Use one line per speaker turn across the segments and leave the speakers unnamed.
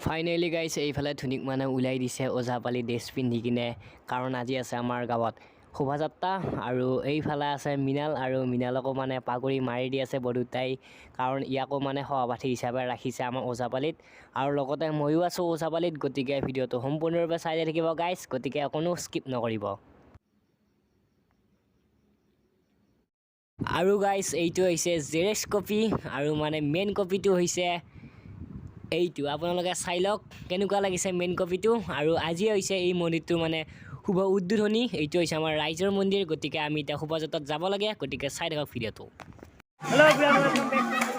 Finally গাইছ এইফালে ধুনীক মানে ওলাই দিছে ওজাপালি ড্ৰেছ পিন্ধি কিনে কাৰণ আজি আছে আমাৰ গাঁৱত শোভাযাত্ৰা আৰু এইফালে আছে মিনাল আৰু মিনালকো মানে পাগুৰি মাৰি দি আছে বড়োতাই কাৰণ ইয়াকো মানে সভাপাঠী হিচাপে ৰাখিছে আমাৰ ওজাপালিত আৰু লগতে ময়ো আছোঁ ওজাপালিত গতিকে ভিডিঅ'টো সম্পূৰ্ণৰূপে চাই থাকিব গাইছ গতিকে অকণো স্কিপ নকৰিব আৰু গাইছ এইটো হৈছে জেৰেক্স কপি আৰু মানে মেইন কপিটো হৈছে এইটো আপোনালোকে চাই লওক কেনেকুৱা লাগিছে মেইন কপিটো আৰু আজি হৈছে এই মন্দিৰটো মানে শুভ উদ্বোধনী এইটো হৈছে আমাৰ ৰাইজৰ মন্দিৰ গতিকে আমি এতিয়া শোভাযাত্ৰাত যাব লাগে গতিকে চাই থাকক ভিডিঅ'টো হেল্ল'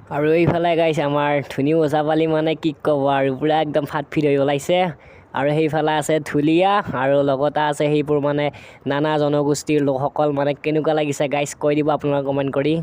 আৰু এইফালে গাইছে আমাৰ ধুনী ওজাপালি মানে কি ক'ব আৰু পুৰা একদম ফাট ফিট হৈ ওলাইছে আৰু সেইফালে আছে ঢুলীয়া আৰু লগতে আছে সেইবোৰ মানে নানা জনগোষ্ঠীৰ লোকসকল মানে কেনেকুৱা লাগিছে গাইছ কৈ দিব আপোনালোকে কমেণ্ট কৰি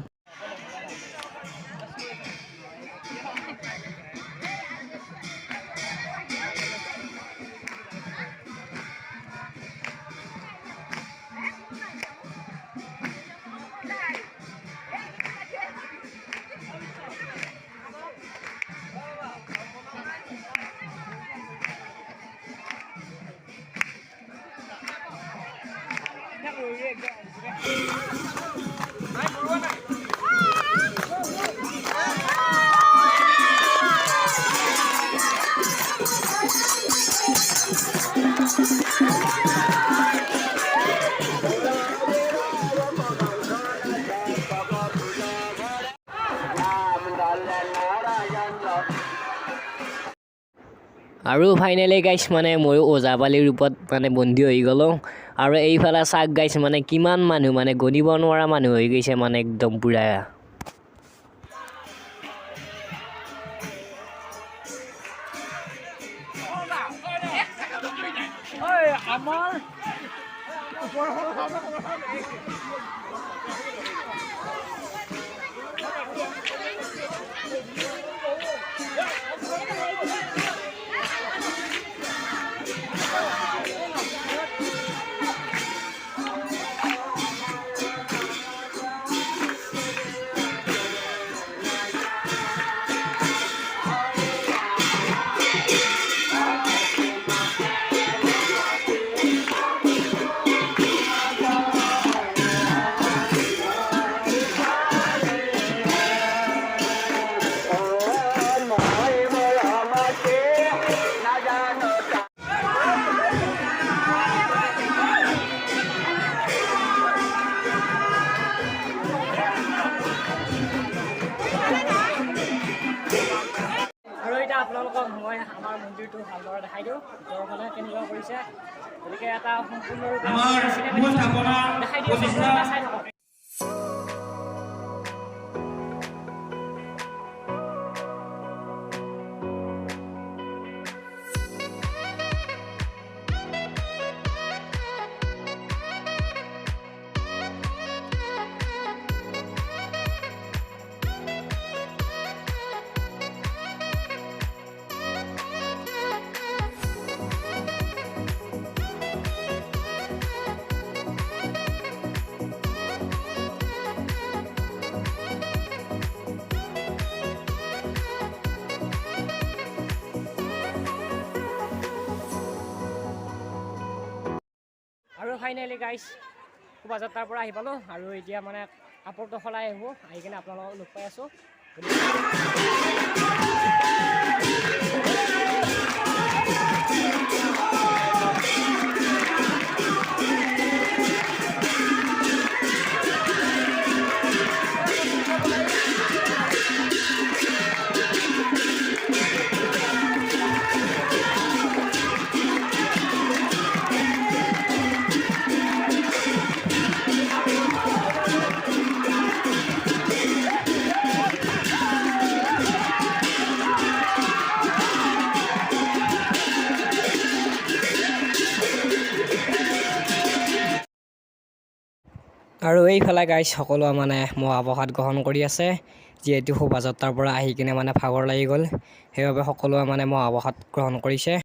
আৰু ফাইনেলি গাইছ মানে ময়ো ওজাপালিৰ ৰূপত মানে বন্দী হৈ গ'লোঁ আৰু এইফালে চাক গাইছ মানে কিমান মানুহ মানে গণিব নোৱাৰা মানুহ হৈ গৈছে মানে একদম পুৰা আপোনালোকক মই আমাৰ মন্দিৰটো ভালদৰে দেখাই দিওঁ ভিতৰৰ ফালে কেনেকুৱা কৰিছে গতিকে এটা সম্পূৰ্ণৰূপে দেখাই দিওঁ চাই থাকক আৰু ফাইনেলি গাইছ শোভাযাত্ৰাৰ পৰা আহি পালোঁ আৰু এতিয়া মানে কাপোৰটো সলাই আহিব আহি কিনে আপোনালোকক লগ পাই আছোঁ আৰু এইফালে গাইজ সকলোৱে মানে মহাপ্ৰসাদ গ্ৰহণ কৰি আছে, যিহেতু শোভাযাত্ৰাৰ পৰা আহি কিনে মানে ভাগৰ লাগি গ'ল, সেইবাবে সকলোৱে মানে মহাপ্ৰসাদ গ্ৰহণ কৰিছে।